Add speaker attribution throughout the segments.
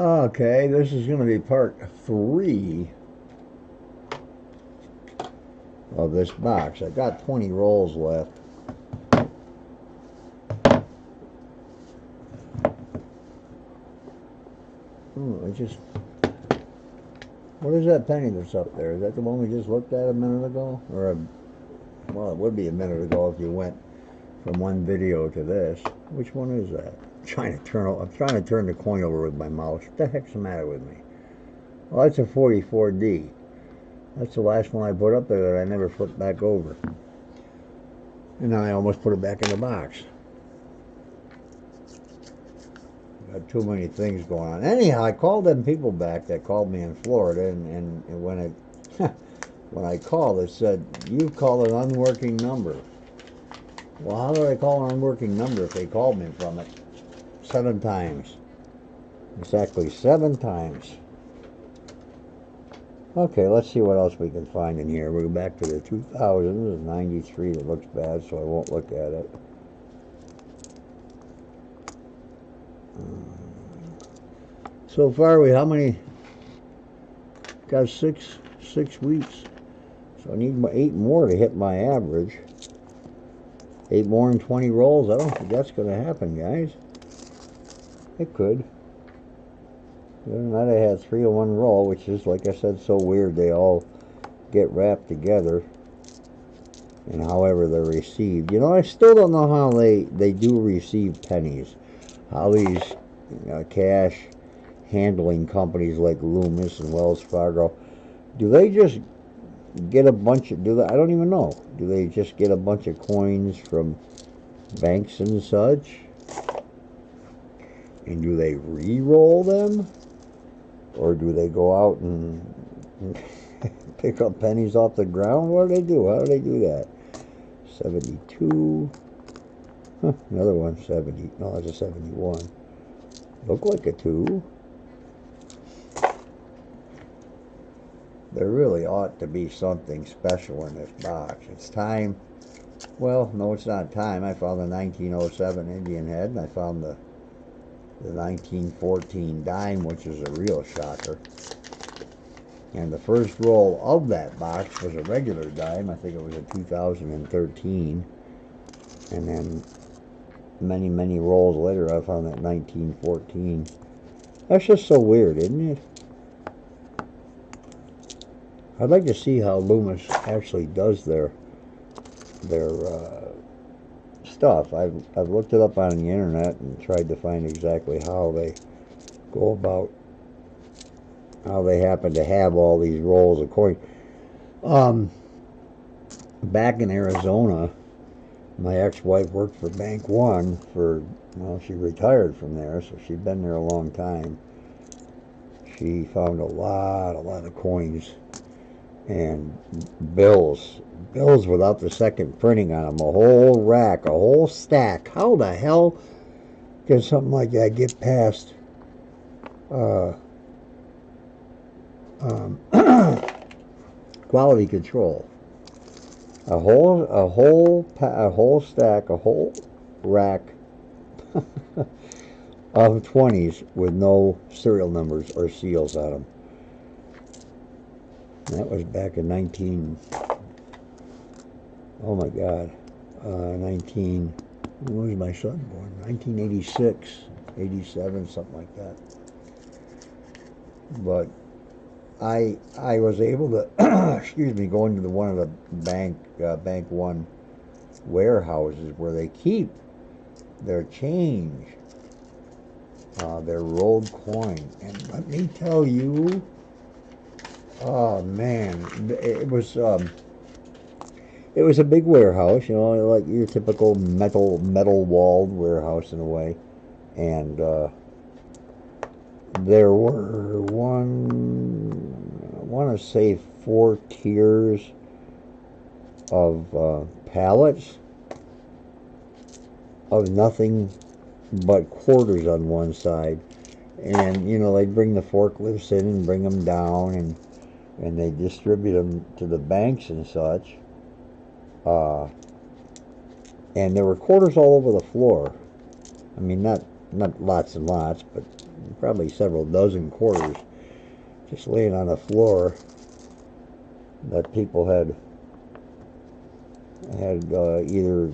Speaker 1: Okay, this is going to be part 3 of this box. I got 20 rolls left. What is that penny that's up there? Is that the one we just looked at a minute ago? Well, it would be a minute ago if you went from one video to this. Which one is that? I'm trying to turn the coin over with my mouse. What the heck's the matter with me? Well, that's a 44D. That's the last one I put up there that I never flipped back over. And then I almost put it back in the box. Got too many things going on. Anyhow, I called them people back that called me in Florida, and when when I called, it said, "You've called an unworking number." Well, how do I call an unworking number if they called me from it 7 times? Exactly 7 times. Okay, let's see what else we can find in here. We'll go back to the 2000s. There's 93 that looks bad, so I won't look at it. So far, how many? Got 6 weeks. So I need 8 more to hit my average. 8 more than 20 rolls. I don't think that's going to happen, guys. It could. The other night I had 3 in one roll, which is, like I said, so weird. They all get wrapped together, and however they're received. You know, I still don't know how they do receive pennies. How these cash handling companies like Loomis and Wells Fargo, do they just get a bunch of, I don't even know. Do they just get a bunch of coins from banks and such? And do they re-roll them? Or do they go out and pick up pennies off the ground? What do they do? How do they do that? 72. Huh, another one, 70. No, that's a 71. Look like a 2. There really ought to be something special in this box. It's time. Well, no, it's not time. I found the 1907 Indian head, and I found the 1914 dime, which is a real shocker. And the first roll of that box was a regular dime. I think it was a 2013. And then many, many rolls later, I found that 1914. That's just so weird, isn't it? I'd like to see how Loomis actually does their stuff. I've looked it up on the internet and tried to find exactly how they go about, how they happen to have all these rolls of coin. Back in Arizona, my ex-wife worked for Bank One well, she retired from there, so she'd been there a long time. She found a lot of coins and bills without the second printing on them, a whole rack, a whole stack. How the hell can something like that get past quality control? A whole stack, a whole rack of 20s with no serial numbers or seals on them. That was back in 19, oh my God, when was my son born? 1986, 87, something like that. But I was able to, excuse me, go into one of the Bank One warehouses where they keep their change, their rolled coin. And let me tell you, oh man, it was a big warehouse, you know, like your typical metal walled warehouse in a way, and there were I want to say 4 tiers of pallets of nothing but quarters on one side, and you know they'd bring the forklifts in and bring them down, and they distribute them to the banks and such. And there were quarters all over the floor. I mean, not lots and lots, but probably several dozen quarters just laying on the floor that people had either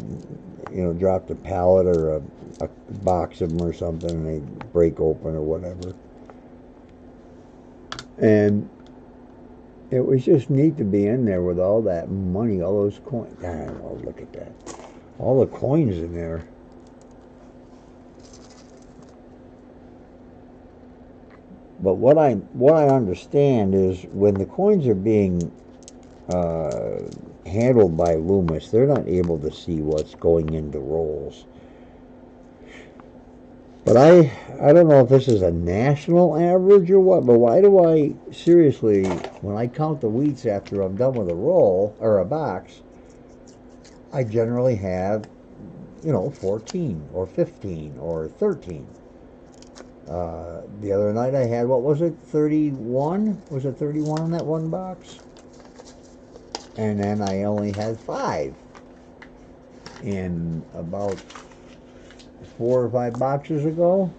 Speaker 1: dropped a pallet or a box of them or something, and they break open or whatever. And it was just neat to be in there with all that money, all those coins. Oh, look at that. All the coins in there. But what I understand is when the coins are being handled by Loomis, they're not able to see what's going into rolls. But I don't know if this is a national average or what, but why do I, seriously, when I count the wheats after I'm done with a roll, or a box, I generally have, 14 or 15 or 13. The other night I had, what was it, 31? Was it 31 in that one box? And then I only had 5 in about 4 or 5 boxes ago,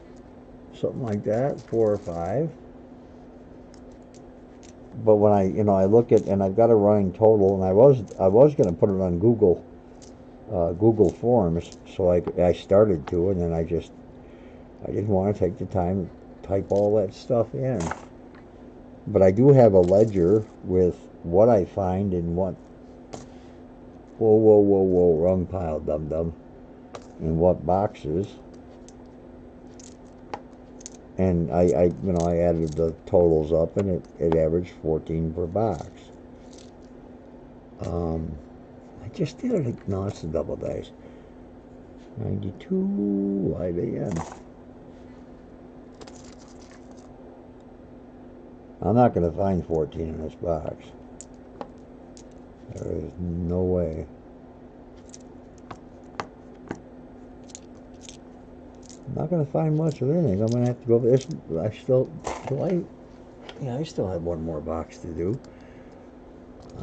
Speaker 1: something like that, 4 or 5. But when I look at, and I've got a running total, and I was going to put it on Google Forms, so I started to, and then I didn't want to take the time to type all that stuff in. But I do have a ledger with what I find in what. Whoa, wrong pile, dum-dum. In what boxes. And I added the totals up, and it averaged 14 per box. I just did it. No, it's the double dice. 92 IBM. I'm not going to find 14 in this box. There is no way. I'm not going to find much of anything. I'm going to have to go over this. I still have one more box to do.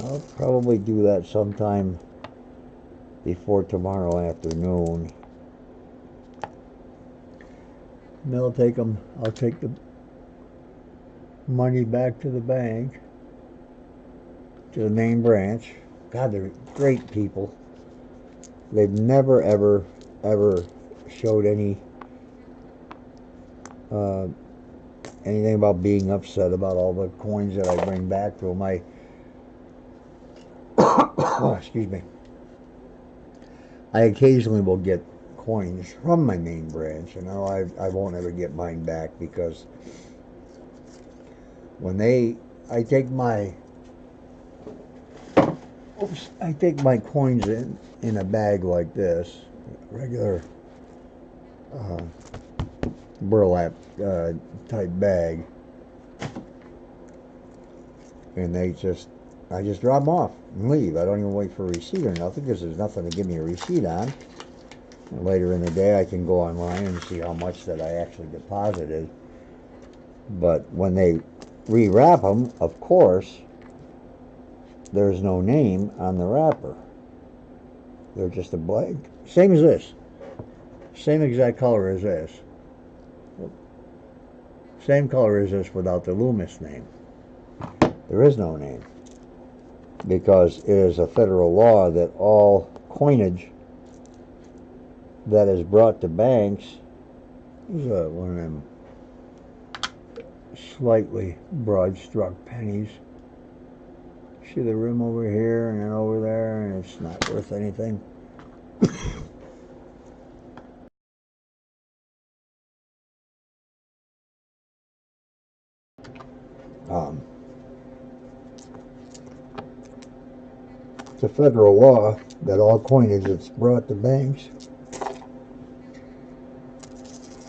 Speaker 1: I'll probably do that sometime before tomorrow afternoon. And I'll take the money back to the bank, to the main branch. God, they're great people. They've never, ever, ever showed anything about being upset about all the coins that I bring back to them. Excuse me. I occasionally will get coins from my main branch, and I won't ever get mine back because when I take my coins in a bag like this, regular burlap type bag, and I just drop them off and leave. I don't even wait for a receipt or nothing because there's nothing to give me a receipt on. And later in the day I can go online and see how much that I actually deposited. But when they rewrap them, of course, there's no name on the wrapper. They're just a blank. Same as this. Same exact color as this. Same color as this without the Loomis name. There is no name, because it is a federal law that all coinage that is brought to banks, this is one of them slightly broad-struck pennies. See the rim over here and then over there, and it's not worth anything. It's a federal law that all coinage that's brought to banks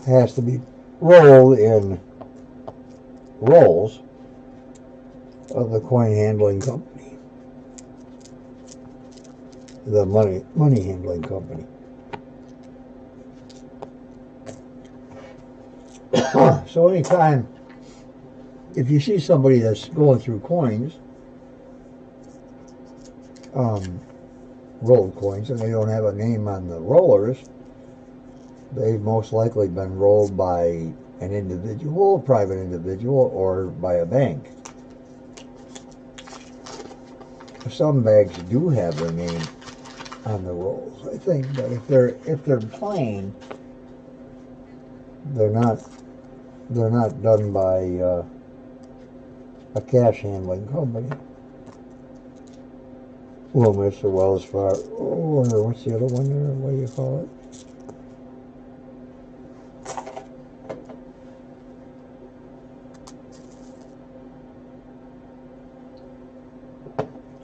Speaker 1: has to be rolled in rolls of the coin handling company, the money handling company. So anytime, if you see somebody that's going through coins, rolled coins, and they don't have a name on the rollers, they've most likely been rolled by an individual, private individual, or by a bank. Some banks do have their name on the rolls, I think, but if they're plain, they're not done by a cash handling company. Loomis or Wells Fargo, or what's the other one there? What do you call it?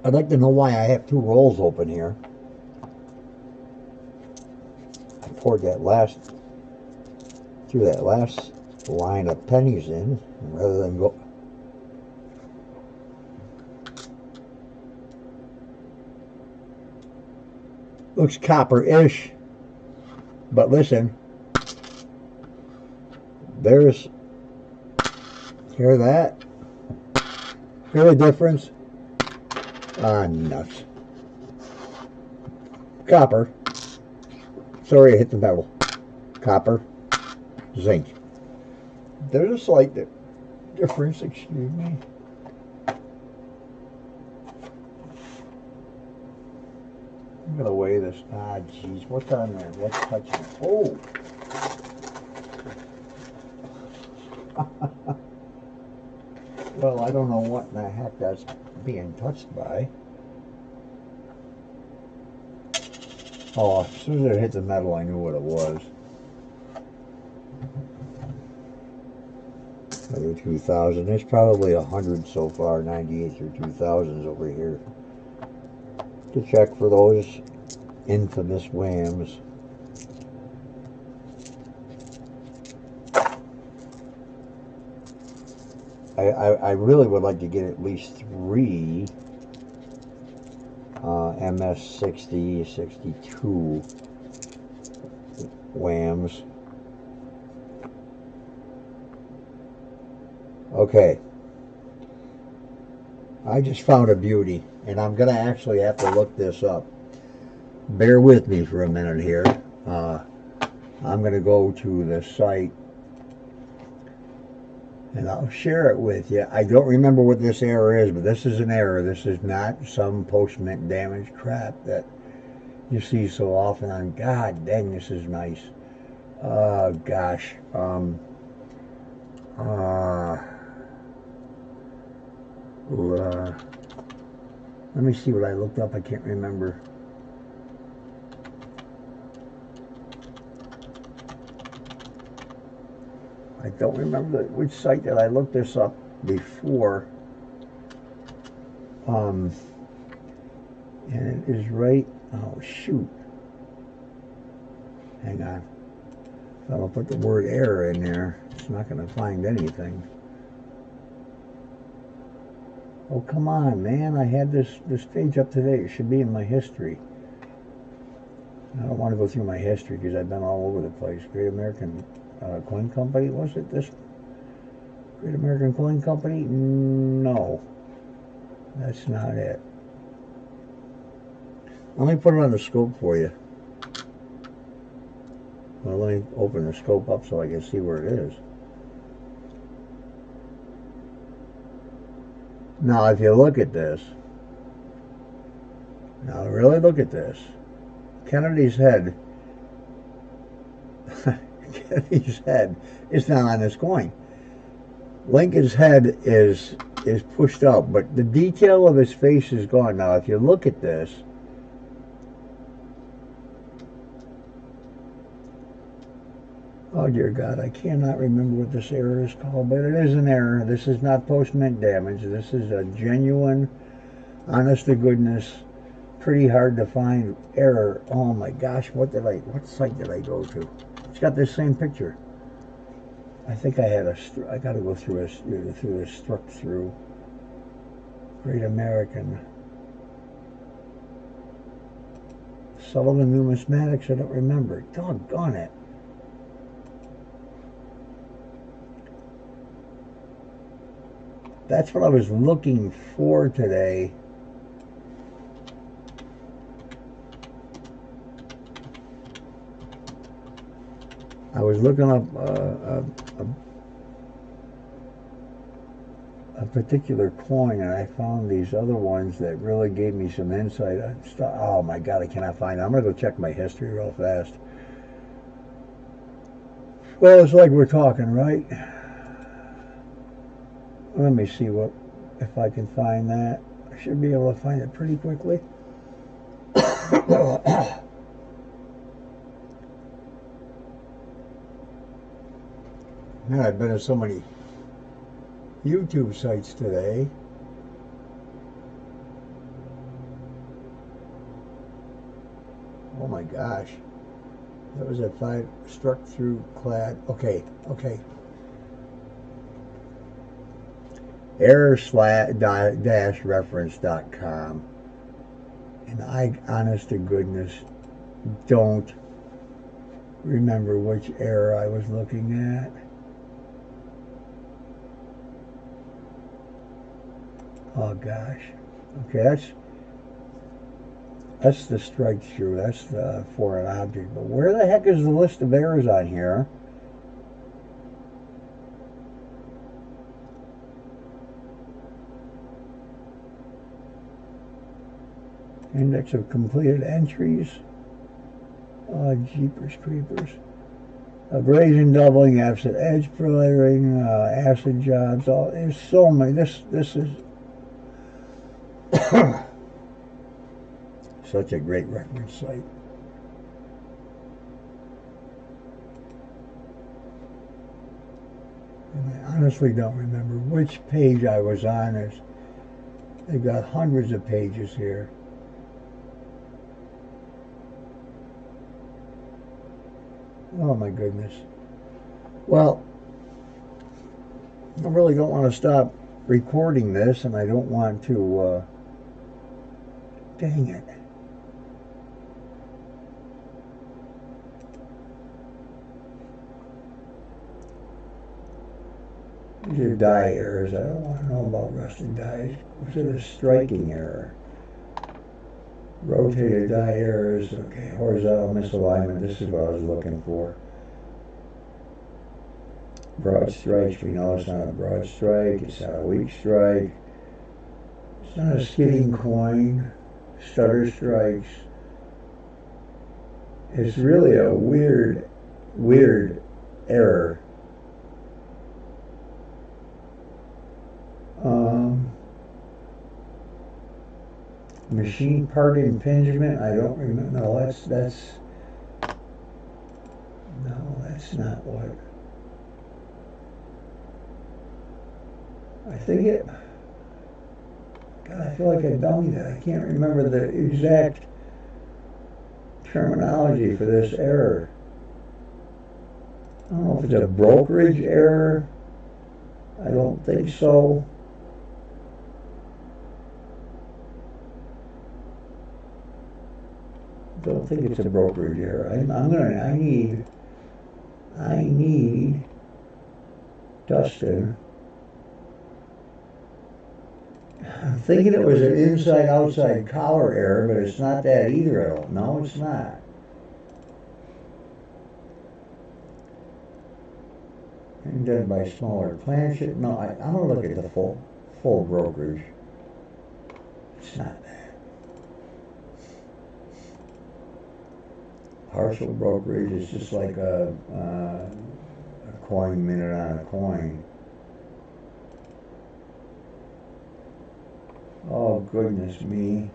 Speaker 1: I'd like to know why I have two rolls open here. I poured through that last line of pennies in, rather than go. Looks copper-ish, but listen, hear that? Hear the difference? Ah, nuts. Copper. Sorry, I hit the metal. Copper, zinc. There's a slight difference, excuse me. I'm gonna weigh this. Ah, jeez, what's on there? What's touching? Oh! Well, I don't know what in the heck that's being touched by. Oh, as soon as it hit the metal, I knew what it was. Another 2,000. There's probably 100 so far, 98 or 2,000s over here. To check for those infamous whams. I really would like to get at least 3 MS 60, 62 whams. Okay. I just found a beauty, and I'm going to actually have to look this up. Bear with me for a minute here. I'm going to go to the site and I'll share it with you. I don't remember what this error is, but this is an error. This is not some post-mint damage crap that you see so often on. God dang, this is nice. Gosh. Let me see what I looked up. I can't remember. I don't remember which site that I looked this up before. And it is right. Oh shoot! Hang on. If I don't put the word error in there, it's not going to find anything. Oh come on, man! I had this page up today. It should be in my history. I don't want to go through my history because I've been all over the place. Great American Coin Company, was it this? Great American Coin Company? No, that's not it. Let me put it on the scope for you. Well, let me open the scope up so I can see where it is. Now, if you look at this, now really look at this. Kennedy's head, Kennedy's head is not on this coin. Lincoln's head is pushed up, but the detail of his face is gone. Now, if you look at this, oh dear God, I cannot remember what this error is called, but it is an error. This is not post-mint damage. This is a genuine, honest to goodness, pretty hard to find error. Oh my gosh, what site did I go to? It's got this same picture. I think I had I got to go through a struck through. Great American. Sullivan Numismatics, I don't remember. Doggone it. That's what I was looking for today. I was looking up a particular coin, and I found these other ones that really gave me some insight on stuff. Oh my God, I cannot find it. I'm gonna go check my history real fast. Well, it's like we're talking, right? Let me see if I can find that. I should be able to find it pretty quickly. Man, I've been to so many YouTube sites today. Oh my gosh. That was at 5, struck through clad. Okay. Error-reference.com. And I, honest to goodness, don't remember which error I was looking at. Oh gosh. Okay, that's the strike through. That's the for an object. But where the heck is the list of errors on here? Index of completed entries. Oh, jeepers creepers. Abrasion, doubling, absent edge flaring, acid jobs. All there's so many. This is such a great reference site. And I honestly don't remember which page I was on. They've got hundreds of pages here. Oh my goodness. Well, I really don't want to stop recording this, and I don't want to, dang it. These are die errors. I don't want to know about rusted dies. Was it a striking error? Rotated die errors. Okay, horizontal misalignment. This is what I was looking for. Broad strikes. We know it's not a broad strike. It's not a weak strike. It's not a skidding coin. Stutter strikes. It's really a weird error. Machine part impingement. I don't remember. No, that's not what. I think it. God, I feel like I dummied it. I can't remember the exact terminology for this error. I don't know if it's a brokerage error. I don't think so. Don't think it's a brokerage error. I need Dustin. I'm thinking it was an inside-outside collar error, but it's not that either. I don't know. It's not. And done by smaller planchette. No, I'm gonna look at the full brokerage. It's not that. Partial brokerage is just like a coin minute on a coin. Oh goodness me.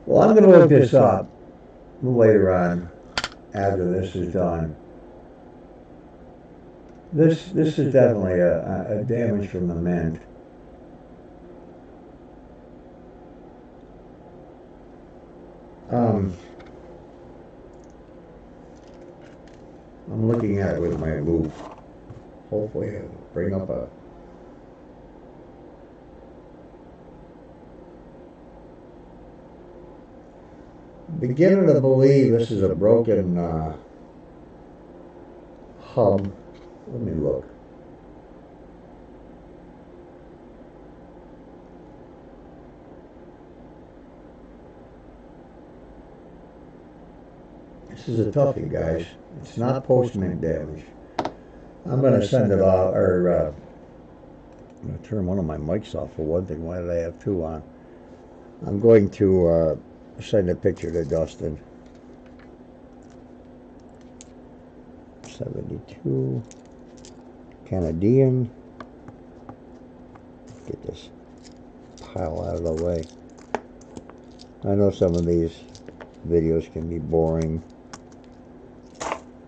Speaker 1: Well, I'm going to look this up later on after this is done. This is definitely a damage from the mint. I'm looking at it with my loupe. Hopefully it'll bring up a... Beginning to believe this is a broken hub. Let me look. This is a toughie, guys. It's not post-mint damage. I'm going to send it off, or I'm going to turn one of my mics off for one thing. Why did I have two on? I'm going to send a picture to Dustin. 72 Canadian. Get this pile out of the way. I know some of these videos can be boring.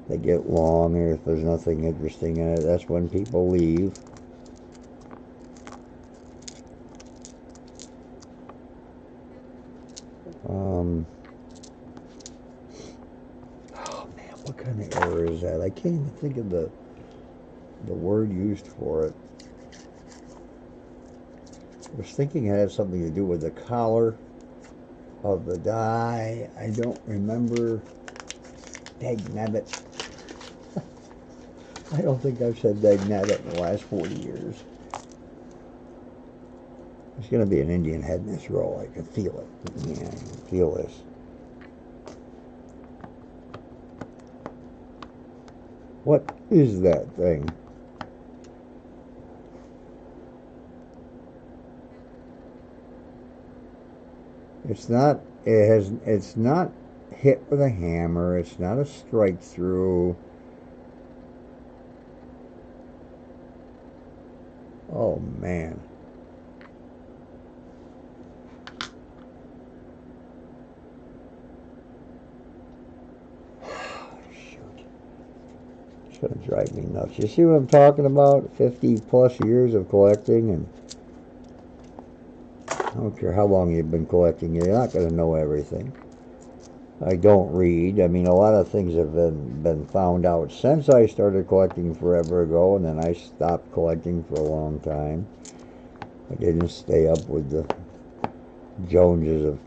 Speaker 1: They get long, or if there's nothing interesting in it, that's when people leave. Oh man, what kind of error is that? I can't even think of the word used for it. I was thinking it had something to do with the collar of the die. I don't remember. Dagnabbit. I don't think I've said dagnabbit in the last 40 years. There's going to be an Indian head in this roll. I can feel it. Yeah, I can feel this. What is that thing? It's not, it's not hit with a hammer. It's not a strike through. Oh man. Shoot. It's going to drive me nuts. You see what I'm talking about? 50 plus years of collecting, and I don't care how long you've been collecting, you're not going to know everything. I don't read. I mean, a lot of things have been found out since I started collecting forever ago, and then I stopped collecting for a long time. I didn't stay up with the Joneses of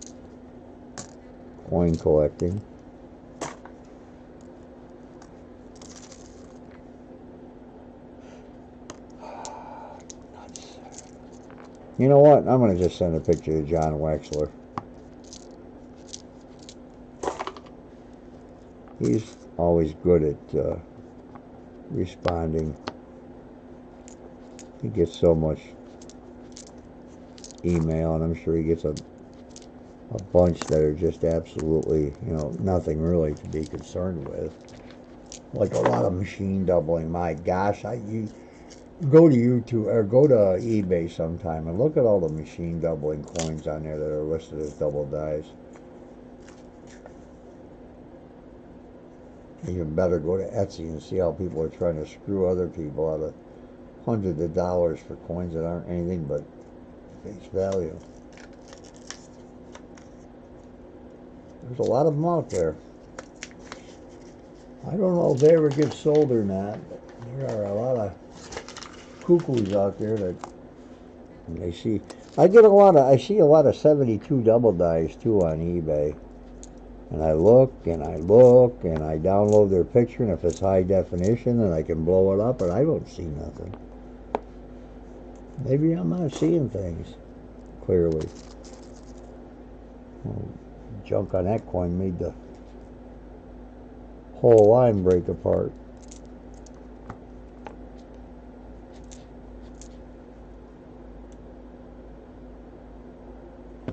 Speaker 1: coin collecting. You know what? I'm going to just send a picture to John Wexler. He's always good at responding. He gets so much email, and I'm sure he gets a bunch that are just absolutely, you know, nothing really to be concerned with. Like a lot of machine doubling. My gosh, you go to YouTube or go to eBay sometime and look at all the machine doubling coins on there that are listed as double dies. Even better, go to Etsy and see how people are trying to screw other people out of hundreds of dollars for coins that aren't anything but face value. There's a lot of them out there. I don't know if they ever get sold or not, but there are a lot of cuckoos out there that they see. I see a lot of 72 double dies too on eBay. And I look and I look and I download their picture, and if it's high definition, then I can blow it up, and I don't see nothing. Maybe I'm not seeing things clearly. Well, junk on that coin made the whole line break apart.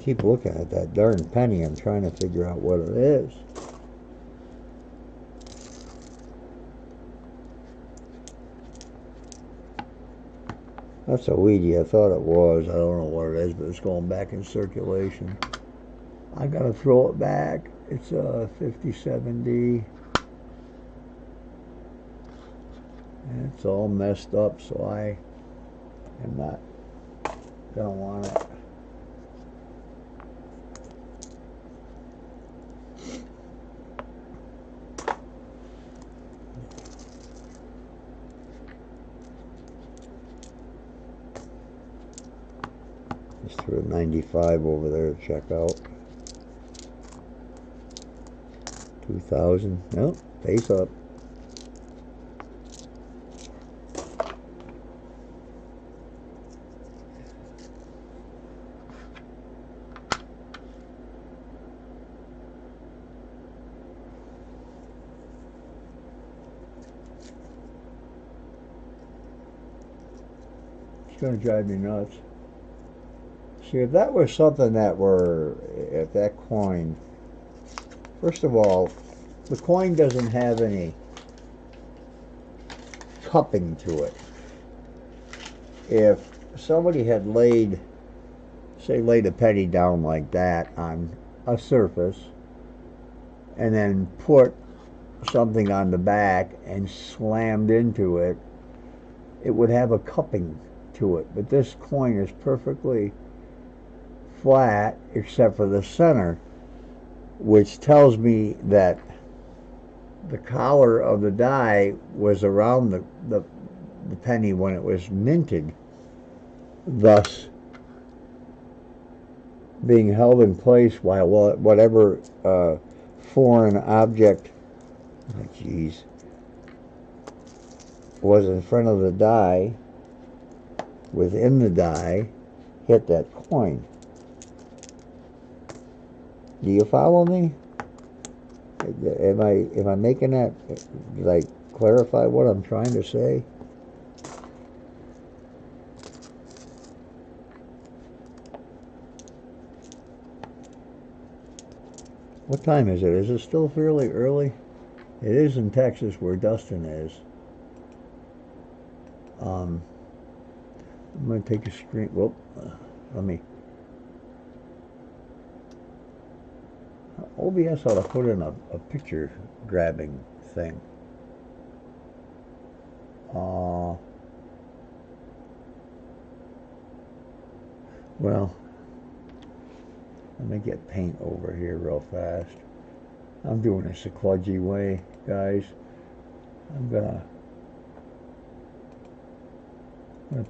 Speaker 1: Keep looking at that darn penny. I'm trying to figure out what it is. That's a weedy. I thought it was. I don't know what it is, but it's going back in circulation. I gotta throw it back. It's a 57D. And it's all messed up, so I am not gonna want it. Just threw a 95 over there to check out. 2000. Nope, face up. It's going to drive me nuts. See, if that was something that were, if that coin, first of all, the coin doesn't have any cupping to it. If somebody had laid, say, laid a penny down like that on a surface and then put something on the back and slammed into it, it would have a cupping to it. But this coin is perfectly flat except for the center, which tells me that the collar of the die was around the penny when it was minted, thus being held in place while whatever foreign object, was in front of the die, within the die, hit that coin. Do you follow me? Am I making that? Did I clarify what I'm trying to say? What time is it? Is it still fairly early? It is in Texas where Dustin is. I'm going to take a screen. Whoop. Let me. OBS ought to put in a picture grabbing thing. Well, let me get paint over here real fast. I'm doing this a kludgy way, guys. I'm gonna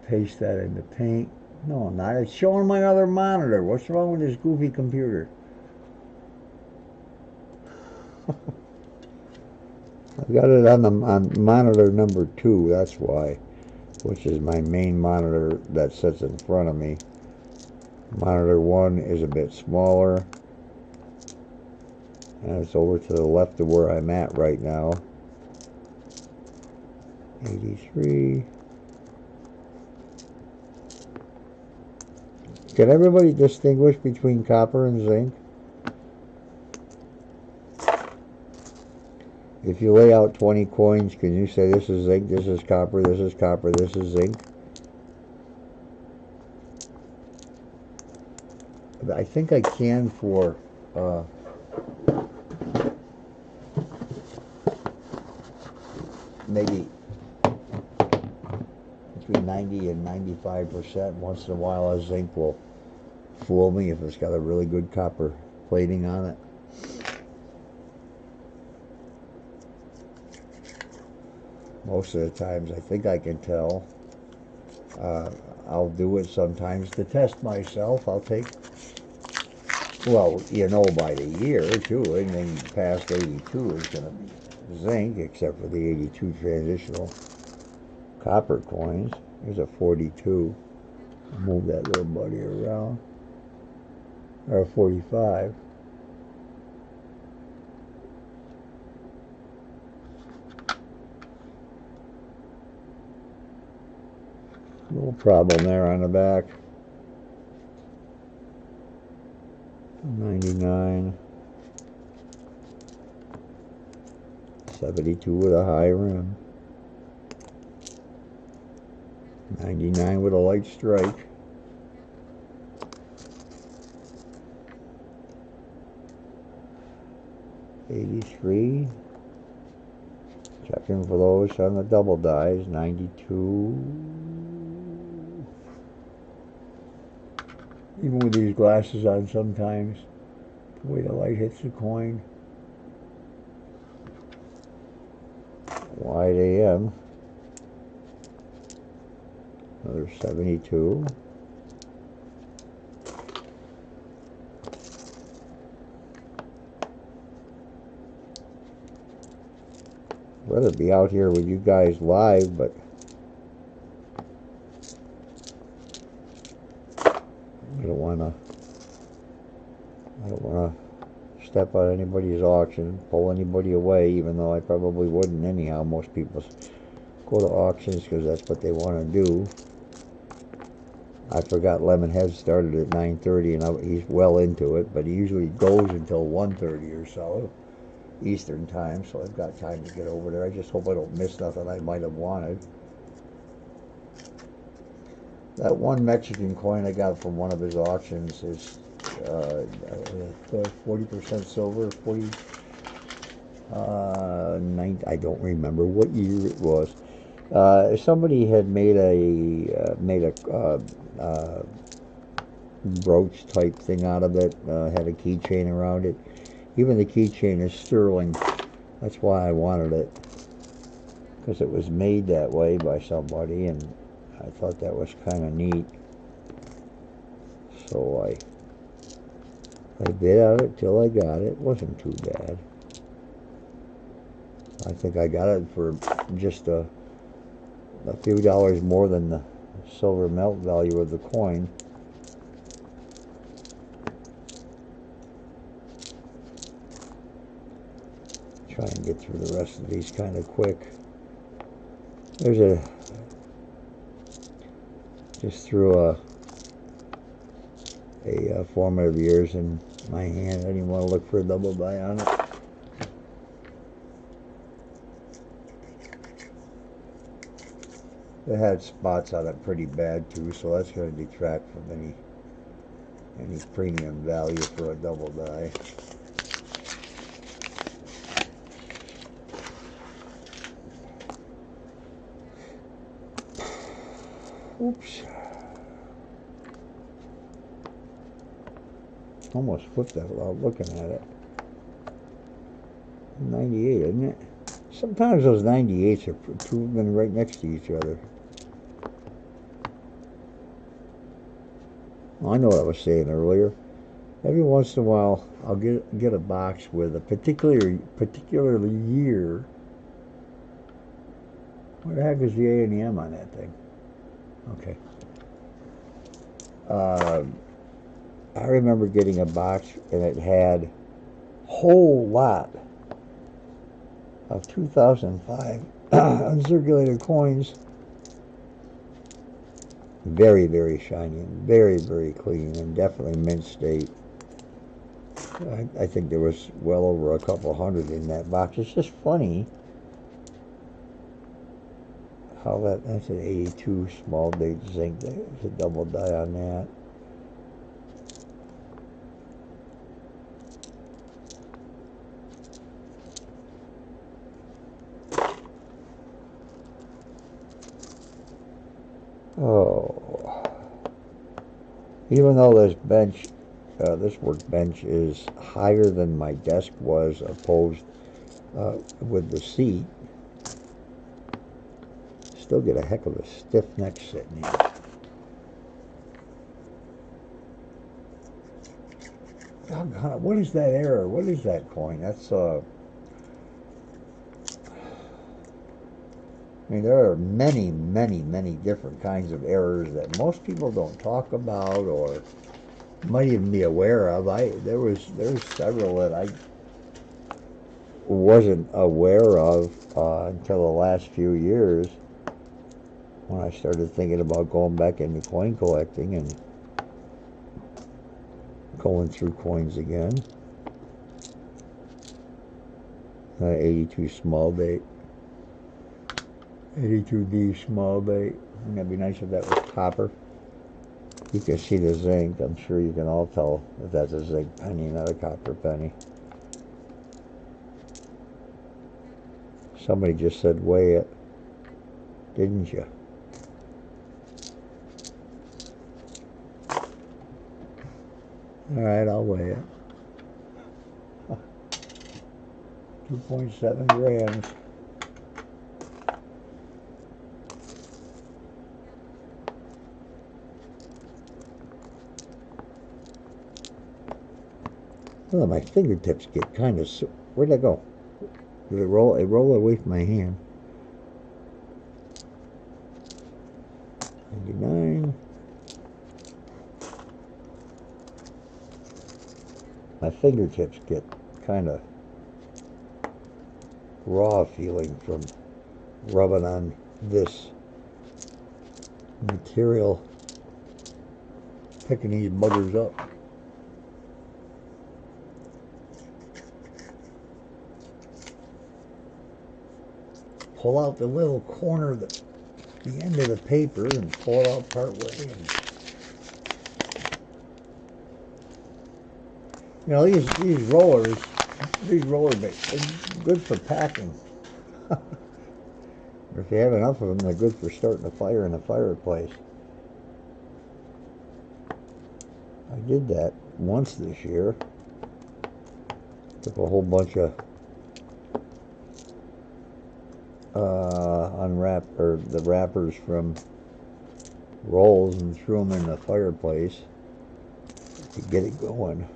Speaker 1: paste that in the paint. No, I'm not. It's showing my other monitor. What's wrong with this goofy computer? I've got it on monitor number 2, that's why, which is my main monitor that sits in front of me. Monitor 1 is a bit smaller, and it's over to the left of where I'm at right now. 83. Can everybody distinguish between copper and zinc? If you lay out 20 coins, can you say this is zinc, this is copper, this is copper, this is zinc? I think I can for maybe between 90 and 95%. Once in a while a zinc will fool me if it's got a really good copper plating on it. Most of the times I think I can tell. I'll do it sometimes to test myself. I'll take, well, you know, by the year too, anything past 82 is going to be zinc, except for the 82 transitional copper coins. There's a 42. I'll move that little buddy around. Or a 45. Little problem there on the back. 99. 72 with a high rim. 99 with a light strike. 83. Checking for those on the double dies. 92. Even with these glasses on sometimes, the way the light hits the coin. Wide AM. Another 72. I'd rather be out here with you guys live, but I don't want to step on anybody's auction, pull anybody away, even though I probably wouldn't anyhow. Most people go to auctions because that's what they want to do. I forgot Lemon Head started at 9:30, and he's well into it, but he usually goes until 1:30 or so Eastern time, so I've got time to get over there. I just hope I don't miss nothing I might have wanted. That one Mexican coin I got from one of his auctions is 40% silver, 40, I don't remember what year it was. Somebody had made a brooch type thing out of it, had a keychain around it. Even the keychain is sterling. That's why I wanted it, because it was made that way by somebody, and I thought that was kind of neat. So I bid on it till I got it. It wasn't too bad. I think I got it for just a few dollars more than the silver melt value of the coin. Try and get through the rest of these kind of quick. There's just threw a formative years in my hand. I didn't want to look for a double die on it. It had spots on it pretty bad too, so that's going to detract from any premium value for a double die. Oops. Almost flipped that without looking at it. 98, isn't it? Sometimes those 98s are proven right next to each other. I know what I was saying earlier. Every once in a while, I'll get a box with a particular year. Where the heck is the A and the M on that thing? Okay. I remember getting a box, and it had a whole lot of 2005 uncirculated coins. Very, very shiny and very, very clean, and definitely mint state. I think there was well over a couple hundred in that box. It's just funny how that's an 82 small date zinc. There's a double die on that. Oh, even though this workbench is higher than my desk was opposed with the seat, still get a heck of a stiff neck sitting here. Oh, what is that error? What is that coin? That's I mean, there are many, many, many different kinds of errors that most people don't talk about or might even be aware of. There's several that I wasn't aware of until the last few years, when I started thinking about going back into coin collecting and going through coins again. 82 small date. 82D small date. Wouldn't that be nice if that was copper? You can see the zinc. I'm sure you can all tell if that's a zinc penny, not a copper penny. Somebody just said weigh it, didn't you? Alright, I'll weigh it. 2.7 grams. Oh, my fingertips get kind of... Where'd that go? Did it roll? It rolled away from my hand. 99. My fingertips get kind of raw feeling from rubbing on this material. picking these buggers up. Pull out the little corner of the end of the paper and pull it out part way. And, you know, these roller baits, they're good for packing. If you have enough of them, they're good for starting a fire in the fireplace. I did that once this year. Took a whole bunch of the wrappers from rolls and threw them in the fireplace to get it going.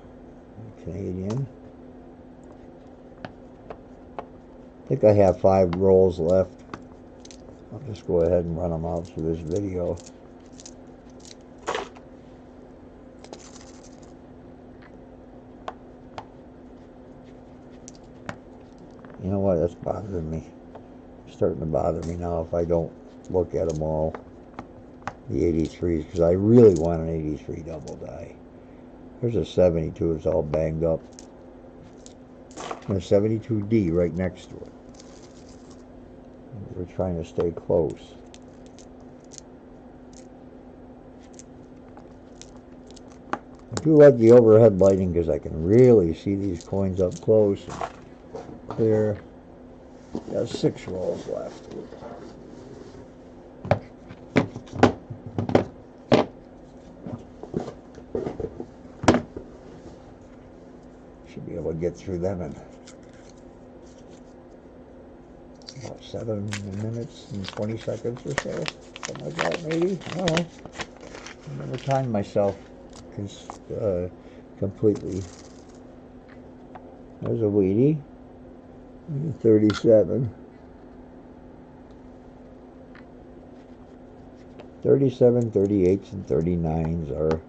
Speaker 1: Canadian. I think I have 5 rolls left. I'll just go ahead and run them out through this video. You know what? That's bothering me. It's starting to bother me now if I don't look at them all. The 83s, because I really want an 83 double die. There's a 72. It's all banged up. And a 72D right next to it. We're trying to stay close. I do like the overhead lighting because I can really see these coins up close and clear. Got 6 rolls left. Should be able to get through them in about 7 minutes and 20 seconds or so. Something like that, maybe. I don't know. I never timed myself completely. There's a Wheatie. 37. 37, 38s, and 39s are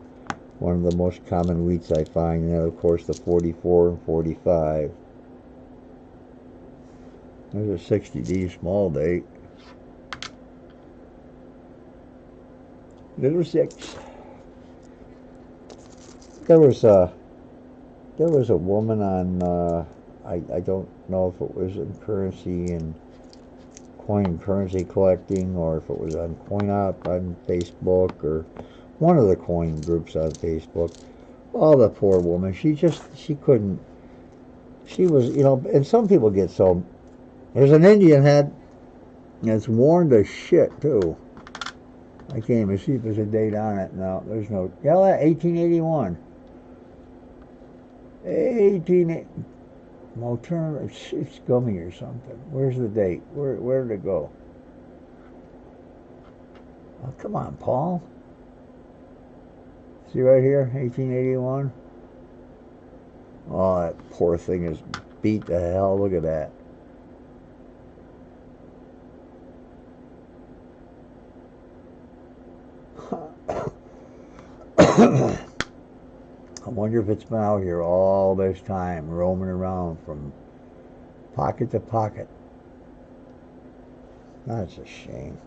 Speaker 1: one of the most common wheats I find. And then, of course, the 44 and 45. There's a 60D small date. Little 6. There was a woman on I don't know if it was in currency and coin currency collecting, or if it was on CoinOp on Facebook, or one of the coin groups on Facebook. Oh, the poor woman. She couldn't. She was, you know, and some people get so. There's an Indian head that's worn to shit, too. I can't even see if there's a date on it. No, there's no. Yeah, 1881. 1880. Moturn, it's gummy or something. Where's the date? Where did it go? Oh, come on, Paul. See right here, 1881. Oh, that poor thing is beat to hell. Look at that. I wonder if it's been out here all this time, roaming around from pocket to pocket. That's a shame.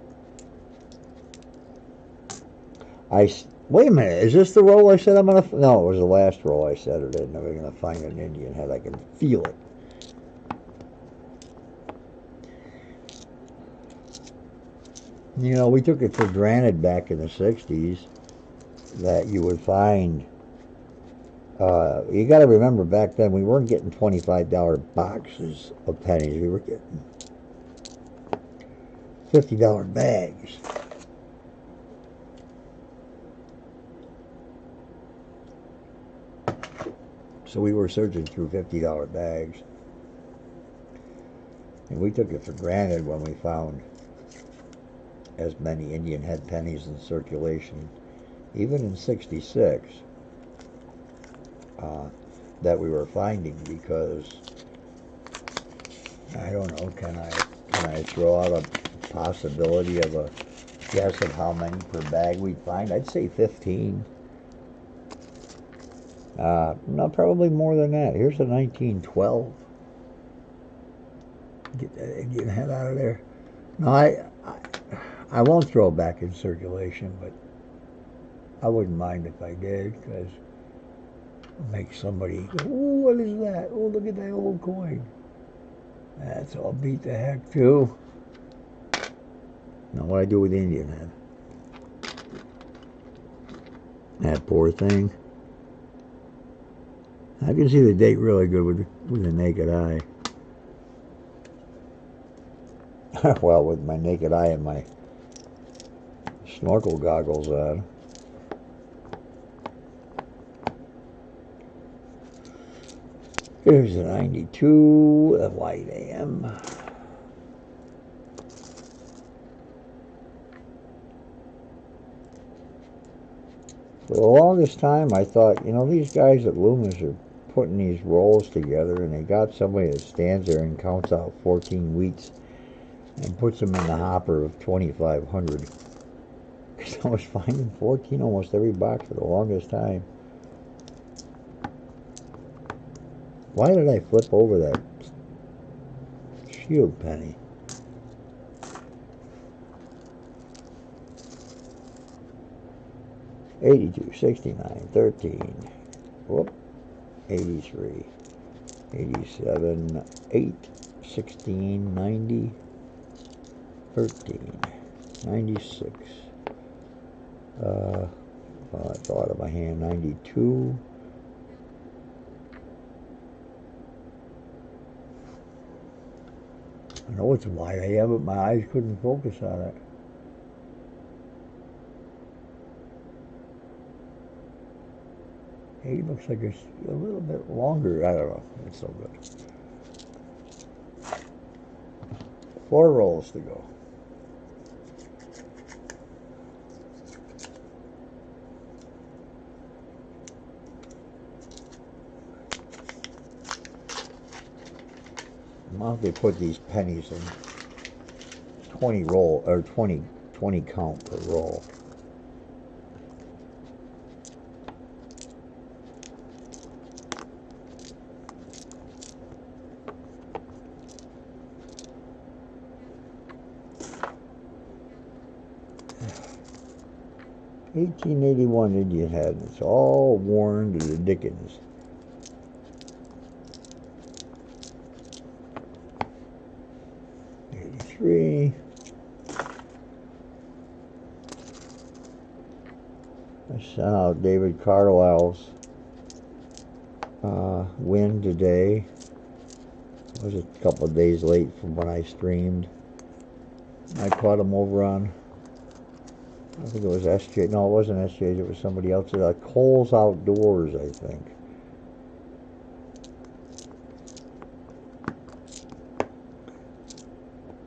Speaker 1: Wait a minute, is this the roll I said I'm going to... No, it was the last roll I said it in. We're going to find an Indian head. I can feel it. You know, we took it for granted back in the 60s that you would find... you got to remember, back then we weren't getting $25 boxes of pennies. We were getting $50 bags. So we were searching through $50 bags. And we took it for granted when we found as many Indian head pennies in circulation, even in '66. That we were finding, because I don't know, can I throw out a possibility of a guess of how many per bag we'd find? I'd say 15. No, probably more than that. Here's a 1912. Get that Indian head out of there. No, I won't throw it back in circulation, but I wouldn't mind if I did, because it'll make somebody go, oh, what is that? Oh, look at that old coin. That's all beat the heck, too. Now, what I do with the Indian head? That poor thing. I can see the date really good with the naked eye. Well, with my naked eye and my snorkel goggles on. Here's the 92, the white AM. For the longest time, I thought, you know, these guys at Loomis are putting these rolls together, and they got somebody that stands there and counts out 14 wheats and puts them in the hopper of 2,500. Because I was finding 14 almost every box for the longest time. Why did I flip over that shield penny? $82, $69, $13. Whoop. $83, $87, $8, $16, $90, $13, $96. Well, that's out of my hand. $92. I know it's wide I have, but my eyes couldn't focus on it. It looks like it's a little bit longer. I don't know. It's so good. 4 rolls to go. Now they put these pennies in 20 roll or 20 count per roll. $18.81 Indian head. It's all worn to the dickens. $83. I sent out David Carlisle's win today. It was a couple of days late from when I streamed. I caught him over on, I think it was SJ. No, it wasn't SJ. It was somebody else. Cole's Outdoors, I think.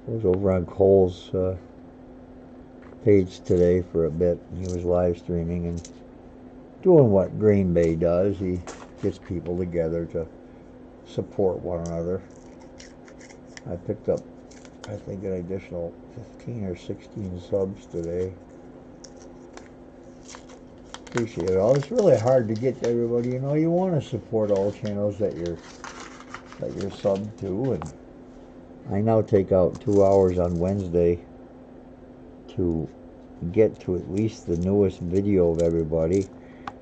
Speaker 1: I was over on Cole's page today for a bit. He was live streaming and doing what Green Bay does. He gets people together to support one another. I picked up, I think, an additional 15 or 16 subs today. Appreciate it all. It's really hard to get to everybody. You know, you want to support all channels that you're subbed to, and I now take out 2 hours on Wednesday to get to at least the newest video of everybody.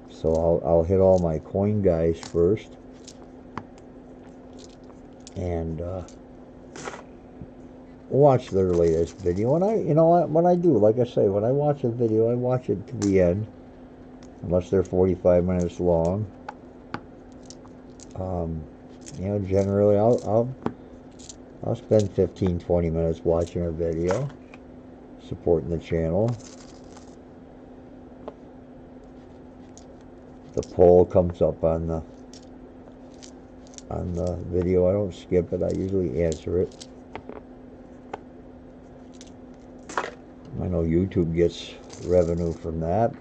Speaker 1: So I'll hit all my coin guys first, and watch their latest video. And you know, when I do, like I say, when I watch a video, I watch it to the end, unless they're 45 minutes long. You know, generally I'll spend 15-20 minutes watching a video, supporting the channel. The poll comes up on the video. I don't skip it. I usually answer it. I know YouTube gets revenue from that,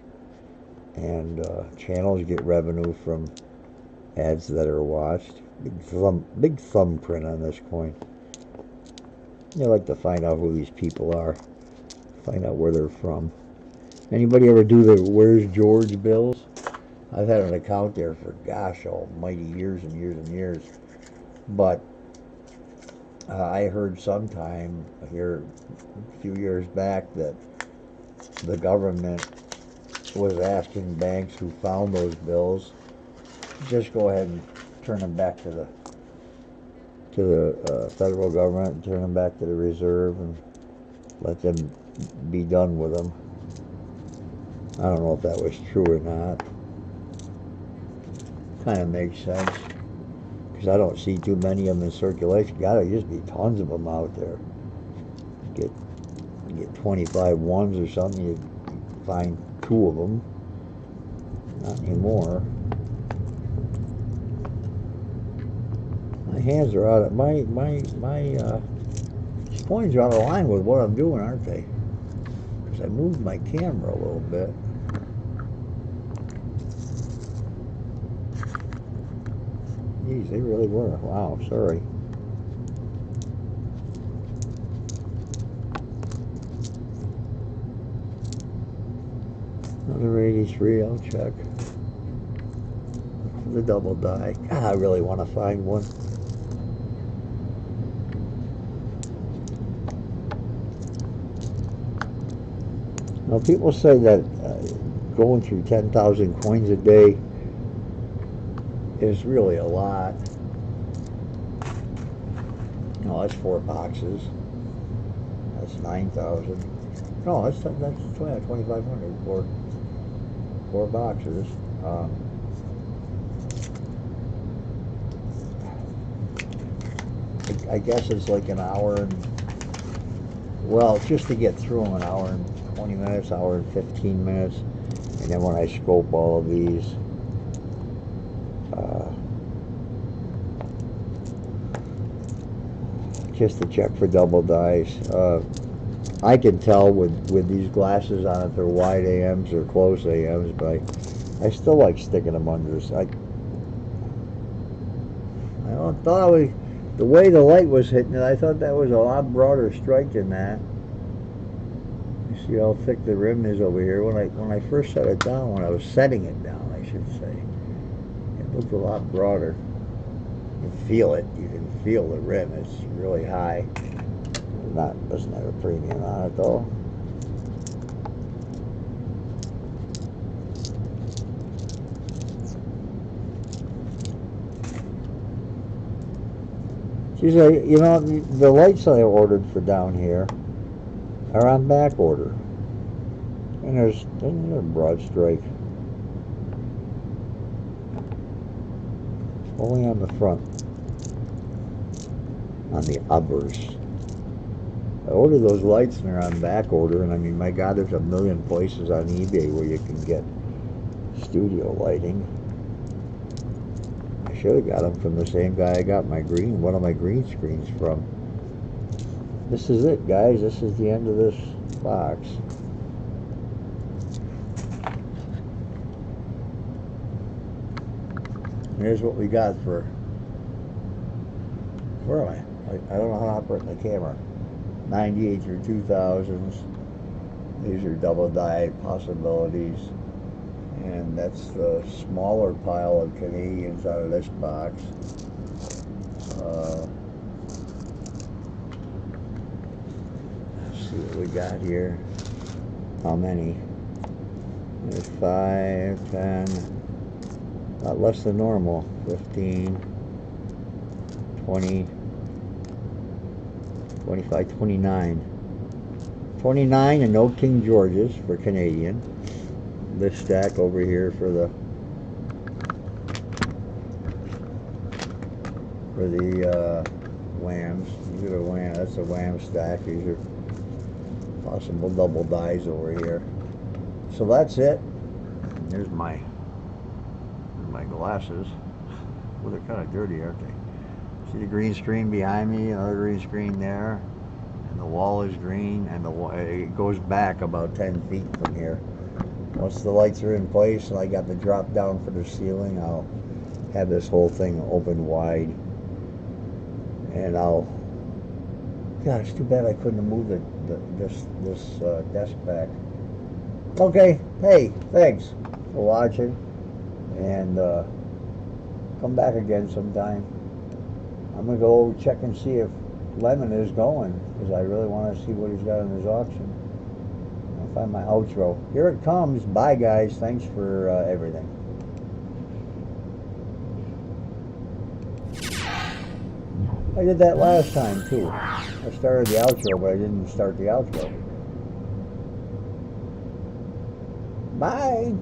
Speaker 1: and channels get revenue from ads that are watched. Big thumbprint on this coin. I like to find out who these people are, find out where they're from. Anybody ever do the Where's George bills? I've had an account there for, gosh almighty, years and years and years. But I heard sometime here a few years back that the government was asking banks who found those bills, just go ahead and turn them back to the federal government, and turn them back to the reserve, and let them be done with them. I don't know if that was true or not. Kind of makes sense, because I don't see too many of them in circulation. Gotta just be tons of them out there. Get 25 ones or something, you find 2 of them. Not anymore. My hands are out of my coins are out of line with what I'm doing, aren't they? Because I moved my camera a little bit. Geez, they really were. Wow, sorry. Another 83, I'll check. The double die. God, I really want to find one. Now, people say that going through 10,000 coins a day is really a lot. No, that's 4 boxes. That's 9,000. No, that's 2,500 for 4 boxes. I guess it's like an hour and, well, just to get through them, an hour and 20 minutes, hour and 15 minutes. And then when I scope all of these, just to check for double dice. I can tell with these glasses on if they're wide AMs or close AMs, but I still like sticking them under. I thought the way the light was hitting it, I thought that was a lot broader strike than that. You see how thick the rim is over here. When I first set it down, when I was setting it down, I should say, it looked a lot broader. You can feel it. You can feel the rim. It's really high. Doesn't have a premium on it though. Geez, you know, the lights I ordered for down here are on back order, and there's a broad strike only on the front, on the uppers. I ordered those lights and they're on back order, and I mean, my God, there's a million places on eBay where you can get studio lighting. I should have got them from the same guy I got one of my green screens from. This is it, guys. This is the end of this box. Here's what we got for, where am I? I don't know how to operate the camera. 98 through 2000s. These are double die possibilities. And that's the smaller pile of Canadians out of this box. Let's see what we got here. How many? There's 5, 10, not less than normal. 15, 20, 25, 29. 29 and no King Georges for Canadian. This stack over here for the Whams. These are the Wham. That's a Wham stack. These are possible double dies over here. So that's it. And there's my glasses. Well, they're kind of dirty, aren't they? See the green screen behind me, another green screen there, and the wall is green, and it goes back about 10 feet from here. Once the lights are in place and I got the drop down for the ceiling, I'll have this whole thing open wide, and God, it's too bad I couldn't have moved this desk back. Okay, hey, thanks for watching, and come back again sometime. I'm going to go check and see if Lemon is going, because I really want to see what he's got in his auction. Find my outro. Here it comes. Bye, guys. Thanks for everything. I did that last time, too. I started the outro, but I didn't start the outro. Bye.